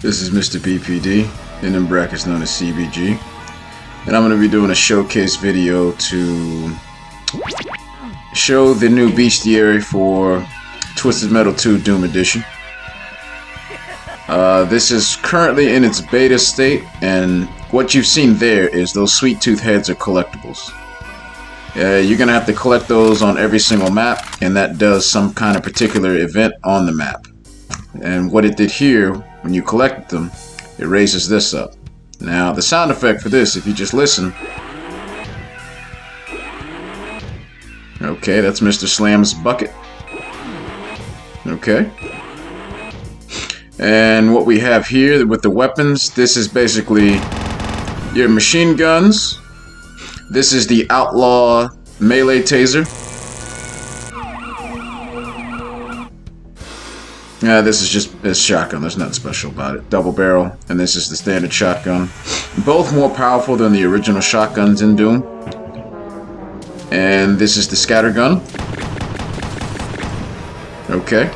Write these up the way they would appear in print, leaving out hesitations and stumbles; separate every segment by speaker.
Speaker 1: This is Mr.BP-D, and in brackets known as CBG, and I'm going to be doing a showcase video to show the new bestiary for Twisted Metal 2 Doom Edition. This is currently in its beta state, and what you've seen there is those sweet tooth heads are collectibles. You're going to have to collect those on every single map, and that does some kind of particular event on the map. And what it did here, when you collected them, it raises this up. Now, the sound effect for this, if you just listen... Okay, that's Mr. Slam's bucket. Okay. And what we have here with the weapons, this is basically your machine guns. This is the Outlaw melee taser. This is just a shotgun, there's nothing special about it. Double barrel, and this is the standard shotgun. Both more powerful than the original shotguns in Doom. And this is the scatter gun. Okay.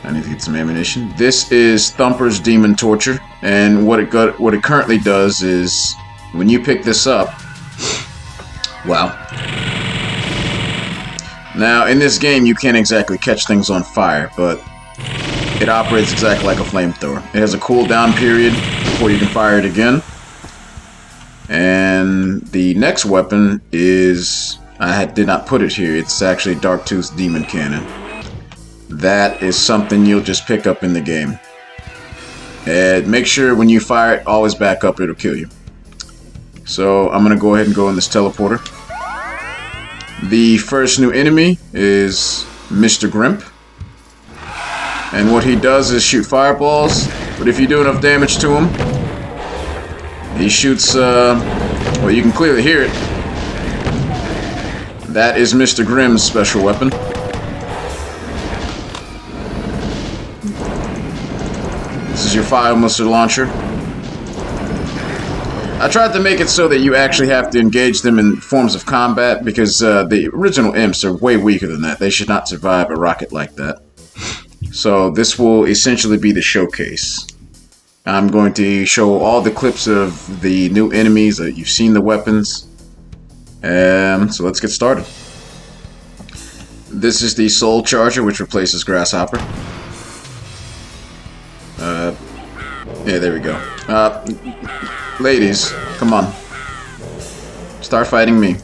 Speaker 1: I need to get some ammunition. This is Thumper's Demon Torture, and what it currently does is, when you pick this up, wow. Now, in this game, you can't exactly catch things on fire, but it operates exactly like a flamethrower. It has a cooldown period before you can fire it again. And the next weapon is, I did not put it here, it's actually Darktooth's Demon Cannon. That is something you'll just pick up in the game. And make sure when you fire it, always back up, it'll kill you. So I'm gonna go ahead and go in this teleporter. The first new enemy is Mr. Grimm. And what he does is shoot fireballs, but if you do enough damage to him, he shoots, well, you can clearly hear it. That is Mr. Grimm's special weapon. This is your fire missile launcher. I tried to make it so that you actually have to engage them in forms of combat, because the original imps are way weaker than that. They should not survive a rocket like that. So this will essentially be the showcase. I'm going to show all the clips of the new enemies. You've seen the weapons. So let's get started. This is the Soul Charger, which replaces Grasshopper. Yeah, there we go. Ladies, come on. Start fighting me.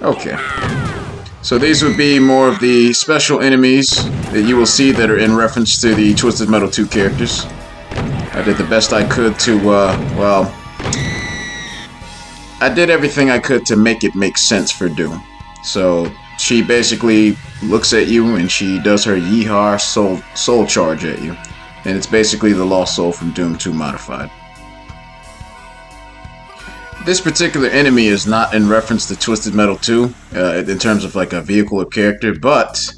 Speaker 1: Okay. So these would be more of the special enemies that you will see that are in reference to the Twisted Metal 2 characters. I did the best I could to, well... I did everything I could to make it make sense for Doom. So, she basically looks at you and she does her Yeehaw soul charge at you. And it's basically the Lost Soul from Doom 2 modified. This particular enemy is not in reference to Twisted Metal 2 in terms of like a vehicle or character, but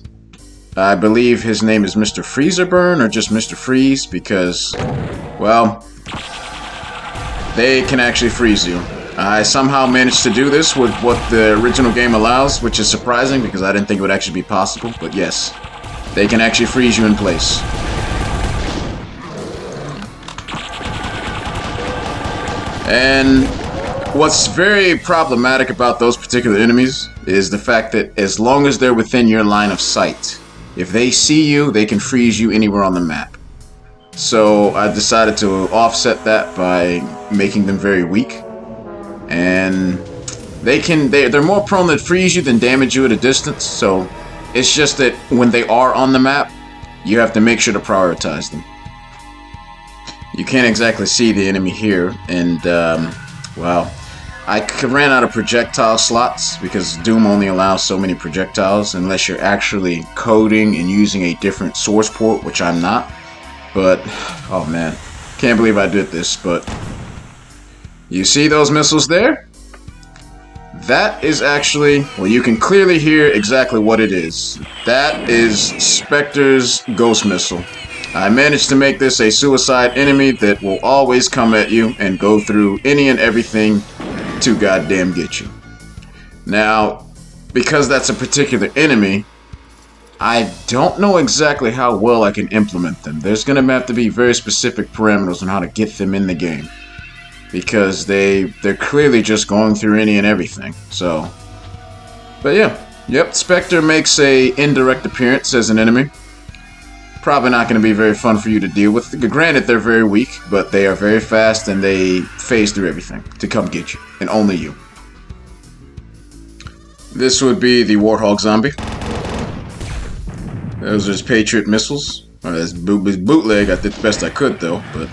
Speaker 1: I believe his name is Mr. Freezerburn or just Mr. Freeze, because, well, they can actually freeze you. I somehow managed to do this with what the original game allows, which is surprising because I didn't think it would actually be possible, but yes, they can actually freeze you in place. And what's very problematic about those particular enemies is the fact that as long as they're within your line of sight, if they see you, they can freeze you anywhere on the map. So I decided to offset that by making them very weak. And they're more prone to freeze you than damage you at a distance, so it's just that when they are on the map, you have to make sure to prioritize them. You can't exactly see the enemy here, and well, I ran out of projectile slots because Doom only allows so many projectiles unless you're actually coding and using a different source port, which I'm not. But, oh man, can't believe I did this, but you see those missiles there? That is actually, well, you can clearly hear exactly what it is. That is Specter's ghost missile. I managed to make this a suicide enemy that will always come at you and go through any and everything to goddamn get you. Now, because that's a particular enemy, I don't know exactly how well I can implement them. There's going to have to be very specific parameters on how to get them in the game. Because they're clearly just going through any and everything. So, but yeah. Yep, Specter makes a indirect appearance as an enemy. Probably not going to be very fun for you to deal with. Granted, they're very weak, but they are very fast and they phase through everything to come get you. And only you. This would be the Warthog zombie. Those are his Patriot missiles. Or his bootleg, I did the best I could though, but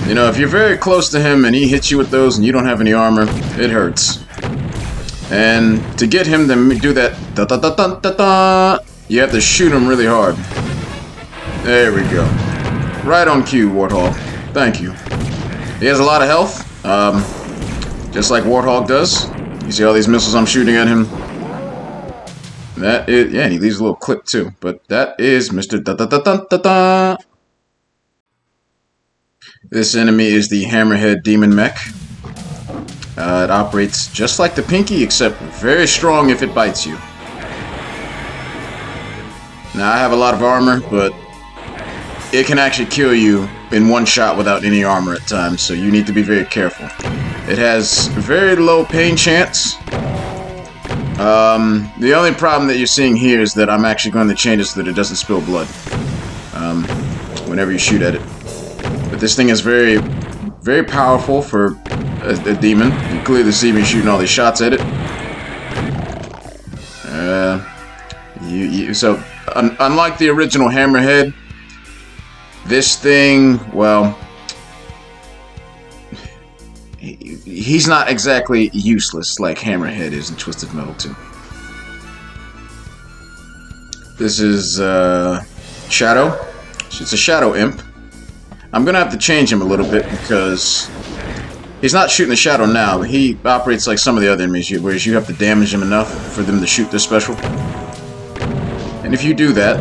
Speaker 1: you know, if you're very close to him and he hits you with those and you don't have any armor, it hurts. And to get him to do that, you have to shoot him really hard. There we go. Right on cue, Warthog. Thank you. He has a lot of health, just like Warthog does. You see all these missiles I'm shooting at him? That is, yeah, and he leaves a little clip too. But that is Mr. Da-da-da-da-da-da. This enemy is the Hammerhead Demon Mech. It operates just like the Pinky, except very strong if it bites you. Now, I have a lot of armor, but it can actually kill you in one shot without any armor at times, so you need to be very careful. It has very low pain chance. The only problem that you're seeing here is that I'm actually going to change it so that it doesn't spill blood whenever you shoot at it. But this thing is very, very powerful for a demon. You can clearly see me shooting all these shots at it. So, unlike the original Hammerhead, this thing, well, he's not exactly useless like Hammerhead is in Twisted Metal 2. This is Shadow. It's a Shadow Imp. I'm gonna have to change him a little bit because he's not shooting the Shadow now, but he operates like some of the other enemies, whereas you have to damage him enough for them to shoot their special. And if you do that,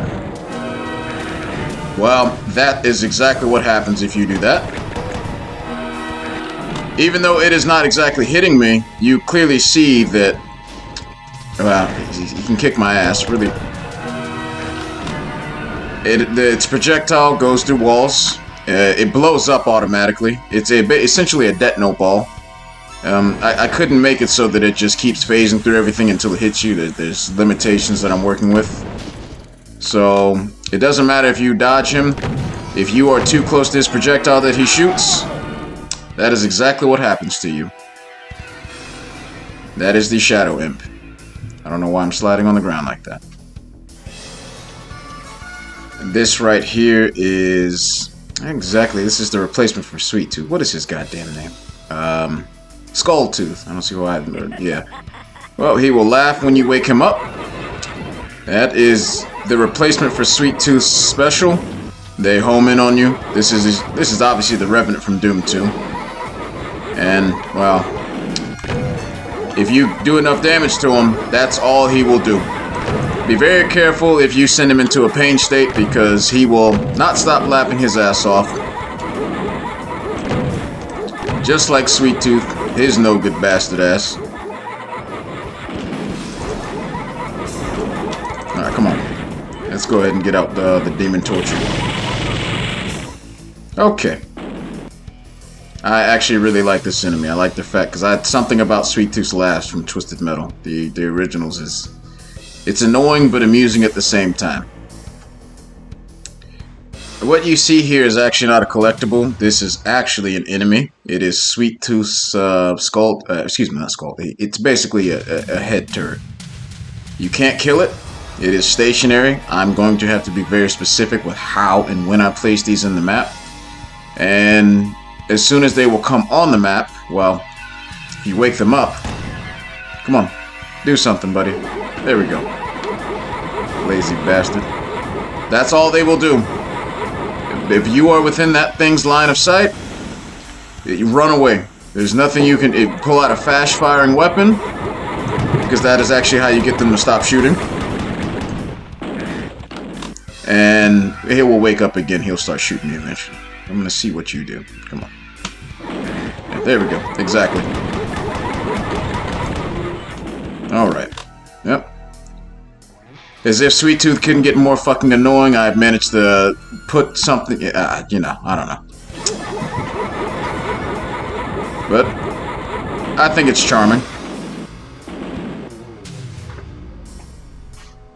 Speaker 1: well, that is exactly what happens if you do that. Even though it is not exactly hitting me, you clearly see that, well, he can kick my ass, really. Its projectile goes through walls. It blows up automatically. It's essentially a detonate ball. I couldn't make it so that it just keeps phasing through everything until it hits you. There's limitations that I'm working with. So, it doesn't matter if you dodge him. If you are too close to his projectile that he shoots, that is exactly what happens to you. That is the Shadow Imp. I don't know why I'm sliding on the ground like that. And this right here is... Exactly, this is the replacement for Sweet Tooth. What is his goddamn name? Skull Tooth. I don't see why yeah. Well, he will laugh when you wake him up. That is the replacement for Sweet Tooth's special. They home in on you. This is obviously the Revenant from Doom 2. And, well, if you do enough damage to him, that's all he will do. Be very careful if you send him into a pain state, because he will not stop laughing his ass off. Just like Sweet Tooth, his no good bastard ass. Alright, come on. Let's go ahead and get out the demon torture. Okay. I actually really like this enemy. I like the fact, because I had something about Sweet Tooth's laughs from Twisted Metal. The originals is... It's annoying but amusing at the same time. What you see here is actually not a collectible. This is actually an enemy. It is Sweet Tooth's skull. Excuse me, not skull. It's basically a head turret. You can't kill it. It is stationary. I'm going to have to be very specific with how and when I place these in the map. And as soon as they will come on the map, well, you wake them up. Come on, do something, buddy. There we go. Lazy bastard. That's all they will do. If you are within that thing's line of sight, you run away. There's nothing you can pull out a fast-firing weapon, because that is actually how you get them to stop shooting. And he will wake up again. He'll start shooting you eventually. I'm gonna see what you do. Come on. Yeah, there we go. Exactly. Alright. Yep. As if Sweet Tooth couldn't get more fucking annoying, I've managed to put something, you know, I don't know. But I think it's charming.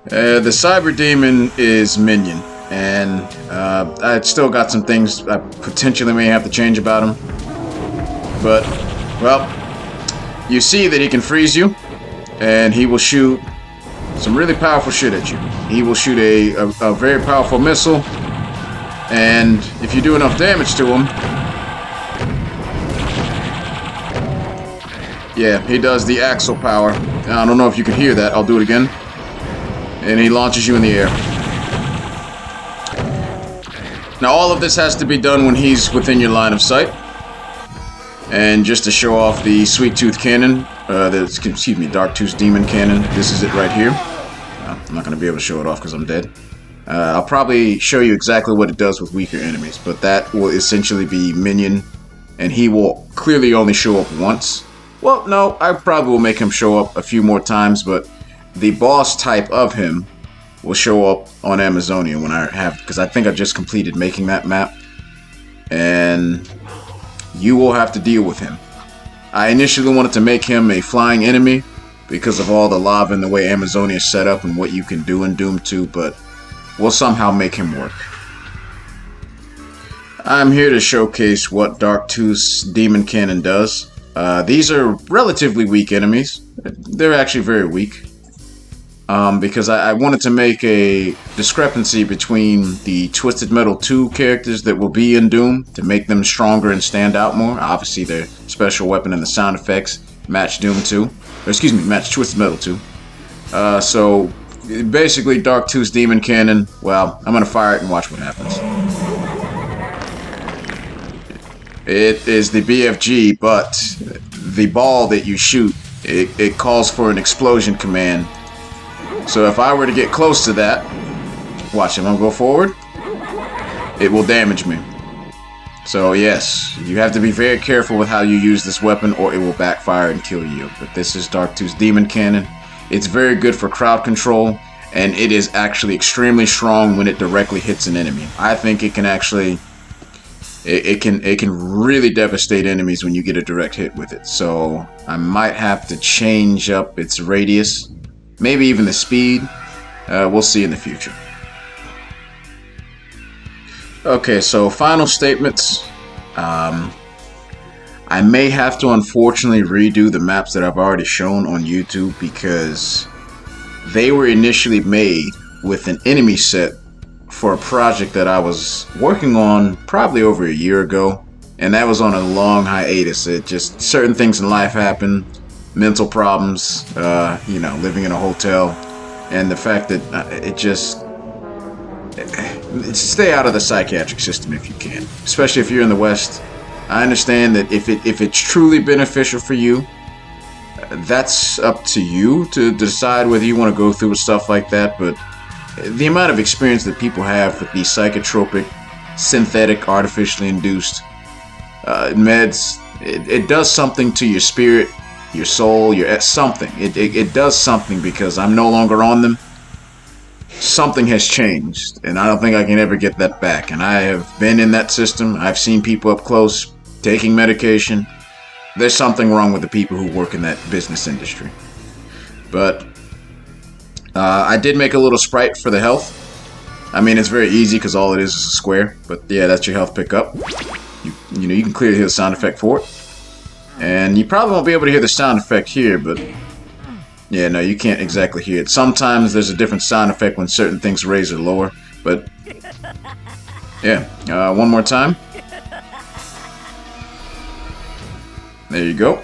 Speaker 1: The Cyber Demon is minion, and I still got some things I potentially may have to change about him. But, well, you see that he can freeze you, and he will shoot some really powerful shit at you. He will shoot a very powerful missile, and if you do enough damage to him, yeah, he does the axle power. I don't know if you can hear that. I'll do it again. And he launches you in the air. Now all of this has to be done when he's within your line of sight. And just to show off the Sweet Tooth cannon, excuse me, Dark Tooth Demon cannon, this is it right here. I'm not going to be able to show it off because I'm dead. I'll probably show you exactly what it does with weaker enemies, but that will essentially be minion, and he will clearly only show up once. Well, no, I probably will make him show up a few more times, but the boss type of him will show up on Amazonia when I have, because I think I just completed making that map, and you will have to deal with him. I initially wanted to make him a flying enemy because of all the lava and the way Amazonia is set up and what you can do in Doom 2, but we'll somehow make him work. I'm here to showcase what Dark Tooth's Demon Cannon does. These are relatively weak enemies. They're actually very weak. Because I wanted to make a discrepancy between the Twisted Metal 2 characters that will be in Doom to make them stronger and stand out more. Obviously, their special weapon and the sound effects match Doom 2. Or excuse me, match Twisted Metal 2. So, basically, Dark Tooth's Demon Cannon, well, I'm going to fire it and watch what happens. It is the BFG, but the ball that you shoot, it calls for an explosion command. So if I were to get close to that, watch, I'm gonna go forward, it will damage me. So yes, you have to be very careful with how you use this weapon or it will backfire and kill you. But this is Dark Tooth's Demon Cannon. It's very good for crowd control, and it is actually extremely strong when it directly hits an enemy. I think it can actually, it can really devastate enemies when you get a direct hit with it. So I might have to change up its radius. Maybe even the speed. We'll see in the future. Okay, so final statements. I may have to unfortunately redo the maps that I've already shown on YouTube because they were initially made with an enemy set for a project that I was working on probably over a year ago. And that was on a long hiatus. It just, certain things in life happen. Mental problems, you know, living in a hotel, and the fact that stay out of the psychiatric system if you can, especially if you're in the West. I understand that if it's truly beneficial for you, that's up to you to decide whether you want to go through with stuff like that, but the amount of experience that people have with these psychotropic, synthetic, artificially induced meds, it does something to your spirit, your soul, your something. It does something because I'm no longer on them. Something has changed, and I don't think I can ever get that back. And I have been in that system. I've seen people up close taking medication. There's something wrong with the people who work in that business industry. But I did make a little sprite for the health. I mean, it's very easy because all it is a square. But yeah, that's your health pickup. You know, you can clearly hear the sound effect for it. And you probably won't be able to hear the sound effect here, but yeah, no, you can't exactly hear it. Sometimes there's a different sound effect when certain things raise or lower, but yeah, one more time. There you go.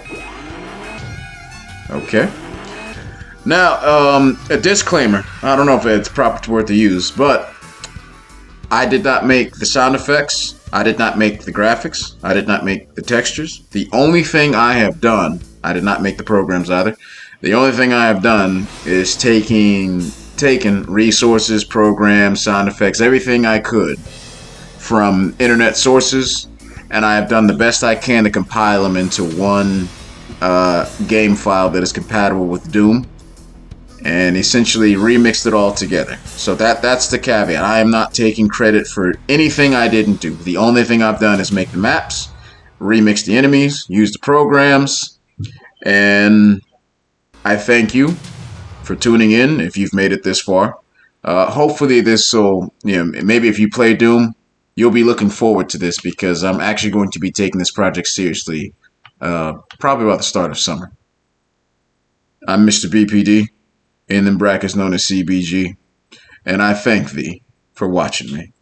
Speaker 1: Okay. Now, a disclaimer. I don't know if it's proper word to use, but I did not make the sound effects. I did not make the graphics. I did not make the textures. The only thing I have done, I did not make the programs either. The only thing I have done is taken resources, programs, sound effects, everything I could from internet sources, and I have done the best I can to compile them into one game file that is compatible with Doom. and essentially remixed it all together. So that's the caveat. I am not taking credit for anything I didn't do. The only thing I've done is make the maps, remix the enemies, use the programs, and I thank you for tuning in if you've made it this far. Hopefully this will, maybe if you play Doom, you'll be looking forward to this because I'm actually going to be taking this project seriously probably about the start of summer. I'm Mr. BP-D, in the brackets known as CBG, and I thank thee for watching me.